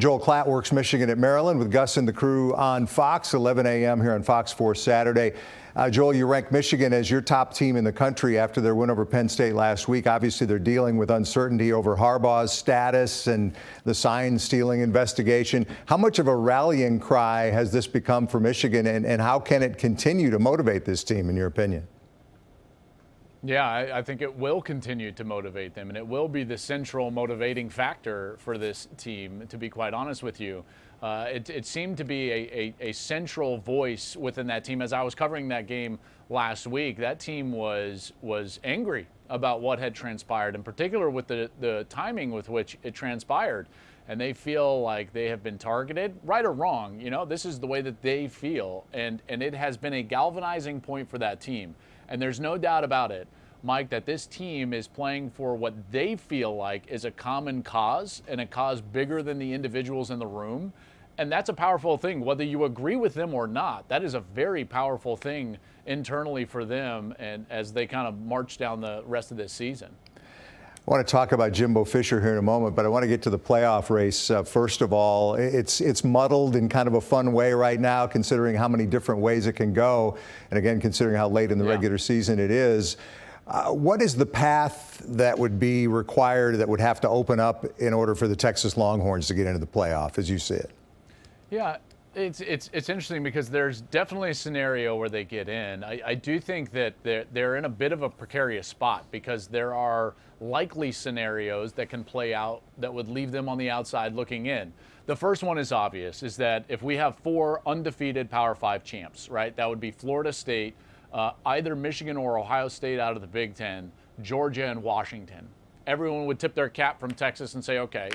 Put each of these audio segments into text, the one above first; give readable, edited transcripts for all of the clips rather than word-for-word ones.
Joel Klatt works Michigan at Maryland with Gus and the crew on Fox, 11 a.m. here on Fox 4 Saturday. Joel, you rank Michigan as your top team in the country after their win over Penn State last week. Obviously, they're dealing with uncertainty over Harbaugh's status and the sign-stealing investigation. How much of a rallying cry has this become for Michigan, and how can it continue to motivate this team, in your opinion? Yeah, I think it will continue to motivate them, and it will be the central motivating factor for this team, to be quite honest with you. It seemed to be a central voice within that team. As I was covering that game last week, that team was angry about what had transpired, in particular with the timing with which it transpired. And they feel like they have been targeted, right or wrong. You know, this is the way that they feel, and it has been a galvanizing point for that team. And there's no doubt about it, Mike, that this team is playing for what they feel like is a common cause, and a cause bigger than the individuals in the room. And that's a powerful thing, whether you agree with them or not. That is a very powerful thing internally for them, and as they kind of march down the rest of this season. I want to talk about Jimbo Fisher here in a moment, but I want to get to the playoff race. First of all, it's muddled in kind of a fun way right now, considering how many different ways it can go. And again, considering how late in the regular season it is. What is the path that would be required, that would have to open up in order for the Texas Longhorns to get into the playoff, as you see it? Yeah, it's interesting because there's definitely a scenario where they get in. I do think that they're in a bit of a precarious spot, because there are likely scenarios that can play out that would leave them on the outside looking in. The first one is obvious, is that if we have 4 undefeated Power 5 champs, right, that would be Florida State, either Michigan or Ohio State out of the Big Ten, Georgia and Washington. Everyone would tip their cap from Texas and say, okay,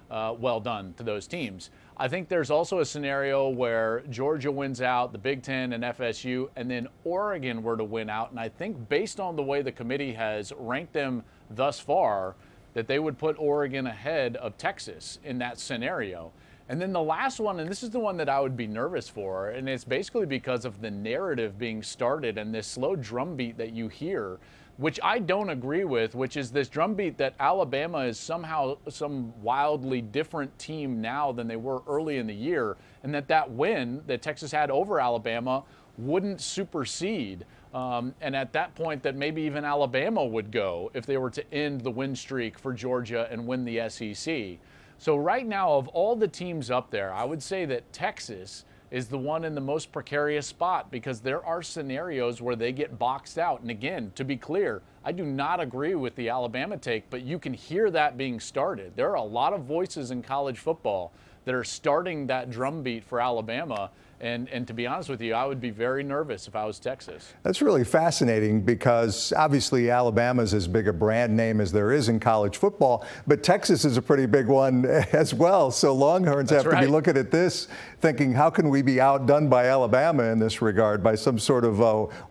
well done to those teams. I think there's also a scenario where Georgia wins out, the Big Ten and FSU, and then Oregon were to win out. And I think based on the way the committee has ranked them thus far, that they would put Oregon ahead of Texas in that scenario. And then the last one, and this is the one that I would be nervous for, and it's basically because of the narrative being started and this slow drumbeat that you hear, which I don't agree with, which is this drumbeat that Alabama is somehow some wildly different team now than they were early in the year, and that win that Texas had over Alabama wouldn't supersede. And at that point, that maybe even Alabama would go if they were to end the win streak for Georgia and win the SEC. So right now, of all the teams up there, I would say that Texas is the one in the most precarious spot, because there are scenarios where they get boxed out. And again, to be clear, I do not agree with the Alabama take, but you can hear that being started. There are a lot of voices in college football that are starting that drumbeat for Alabama. And to be honest with you, I would be very nervous if I was Texas. That's really fascinating, because obviously Alabama's as big a brand name as there is in college football, but Texas is a pretty big one as well. So Longhorns have to be looking at this thinking, how can we be outdone by Alabama in this regard by some sort of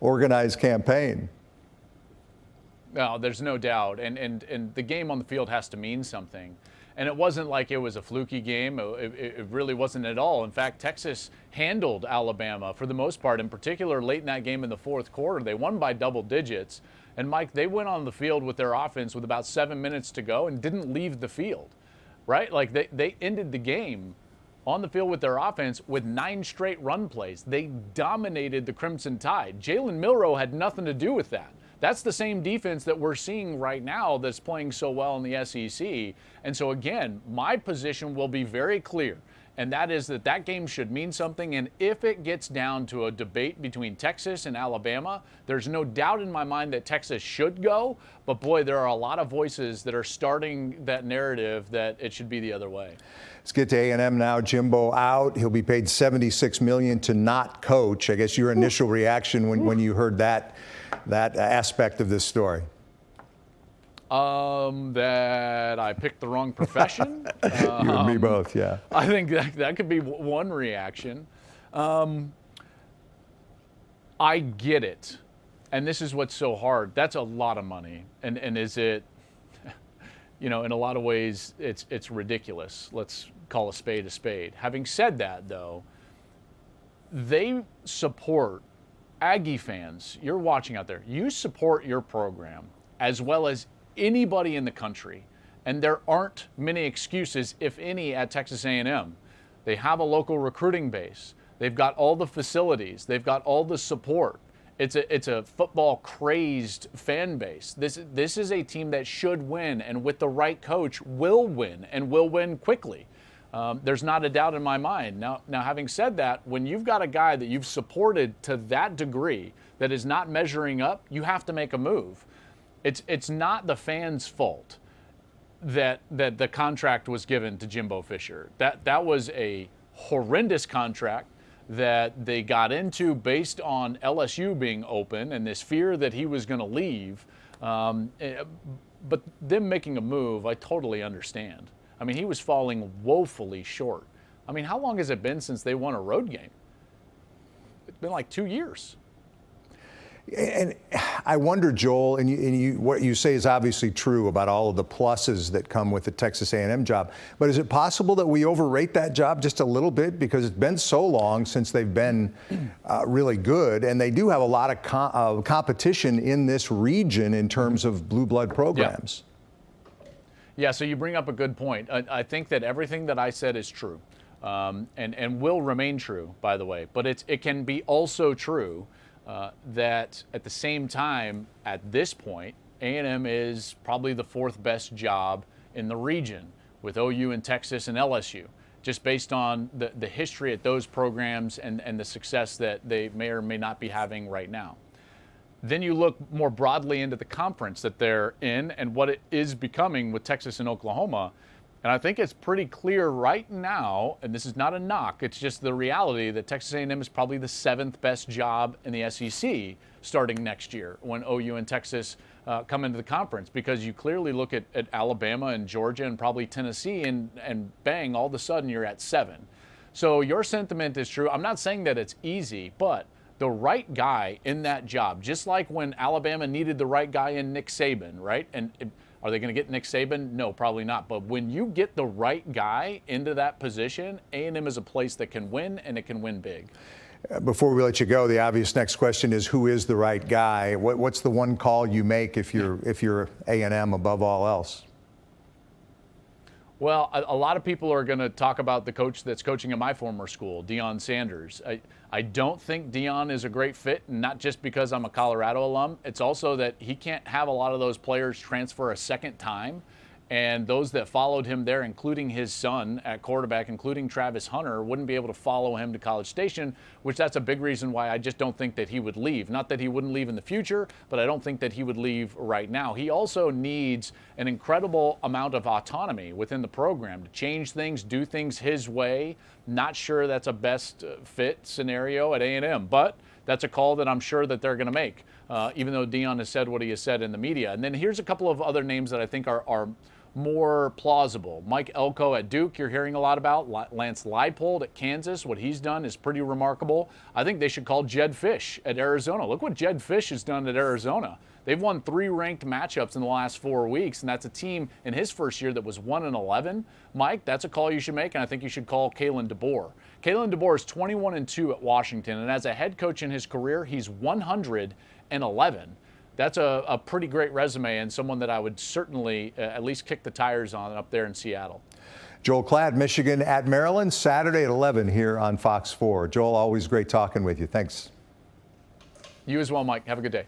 organized campaign? No, there's no doubt. And the game on the field has to mean something. And it wasn't like it was a fluky game. It really wasn't at all. In fact, Texas handled Alabama for the most part, in particular late in that game in the fourth quarter. They won by double digits. And, Mike, they went on the field with their offense with about 7 minutes to go and didn't leave the field, right? Like they ended the game on the field with their offense with 9 straight run plays. They dominated the Crimson Tide. Jalen Milroe had nothing to do with that. That's the same defense that we're seeing right now that's playing so well in the SEC. And so, again, my position will be very clear, and that is that game should mean something. And if it gets down to a debate between Texas and Alabama, there's no doubt in my mind that Texas should go. But, boy, there are a lot of voices that are starting that narrative that it should be the other way. Let's get to A&M now. Jimbo out. He'll be paid $76 million to not coach. I guess your initial reaction when you heard that aspect of this story? That I picked the wrong profession. You and me both, yeah. I think that could be one reaction. I get it. And this is what's so hard. That's a lot of money. And is it, in a lot of ways, it's ridiculous. Let's call a spade a spade. Having said that, though, they support Aggie fans. You're watching out there. You support your program as well as anybody in the country. And there aren't many excuses, if any, at Texas A&M. They have a local recruiting base. They've got all the facilities. They've got all the support. It's a football crazed fan base. This is a team that should win, and with the right coach will win, and will win quickly. There's not a doubt in my mind. Now, having said that, when you've got a guy that you've supported to that degree that is not measuring up, you have to make a move. It's not the fans' fault that the contract was given to Jimbo Fisher. That was a horrendous contract that they got into based on LSU being open and this fear that he was going to leave. But them making a move, I totally understand. I mean, he was falling woefully short. I mean, how long has it been since they won a road game? It's been like 2 years. And I wonder, Joel, and what you say is obviously true about all of the pluses that come with the Texas A&M job, but is it possible that we overrate that job just a little bit because it's been so long since they've been really good, and they do have a lot of competition in this region in terms of blue blood programs? Yeah, so you bring up a good point. I think that everything that I said is true, and will remain true, by the way, but it can be also true that at the same time, at this point, A&M is probably the fourth best job in the region with OU and Texas and LSU, just based on the history at those programs and the success that they may or may not be having right now. Then you look more broadly into the conference that they're in and what it is becoming with Texas and Oklahoma. And I think it's pretty clear right now, and this is not a knock, it's just the reality that Texas A&M is probably the seventh best job in the SEC starting next year when OU and Texas come into the conference, because you clearly look at Alabama and Georgia and probably Tennessee and bang, all of a sudden you're at 7. So your sentiment is true. I'm not saying that it's easy, but the right guy in that job, just like when Alabama needed the right guy in Nick Saban, right? And are they going to get Nick Saban? No, probably not. But when you get the right guy into that position, A&M is a place that can win, and it can win big. Before we let you go, the obvious next question is, who is the right guy? What's the one call you make if you're A&M above all else? Well, a lot of people are going to talk about the coach that's coaching at my former school, Deion Sanders. I don't think Deion is a great fit, not just because I'm a Colorado alum. It's also that he can't have a lot of those players transfer a second time. And those that followed him there, including his son at quarterback, including Travis Hunter, wouldn't be able to follow him to College Station, which that's a big reason why I just don't think that he would leave. Not that he wouldn't leave in the future, but I don't think that he would leave right now. He also needs an incredible amount of autonomy within the program to change things, do things his way. Not sure that's a best fit scenario at A&M, but that's a call that I'm sure that they're going to make, even though Deion has said what he has said in the media. And then here's a couple of other names that I think are more plausible. Mike Elko at Duke, you're hearing a lot about. Lance Leipold at Kansas, what he's done is pretty remarkable. I think they should call Jedd Fisch at Arizona. Look what Jedd Fisch has done at Arizona. They've won 3 ranked matchups in the last 4 weeks, and that's a team in his first year that was 1-11. Mike, that's a call you should make, and I think you should call Kalen DeBoer. Kalen DeBoer is 21-2 at Washington, and as a head coach in his career, he's 111. That's a pretty great resume, and someone that I would certainly at least kick the tires on up there in Seattle. Joel Klatt, Michigan at Maryland, Saturday at 11 here on Fox 4. Joel, always great talking with you. Thanks. You as well, Mike. Have a good day.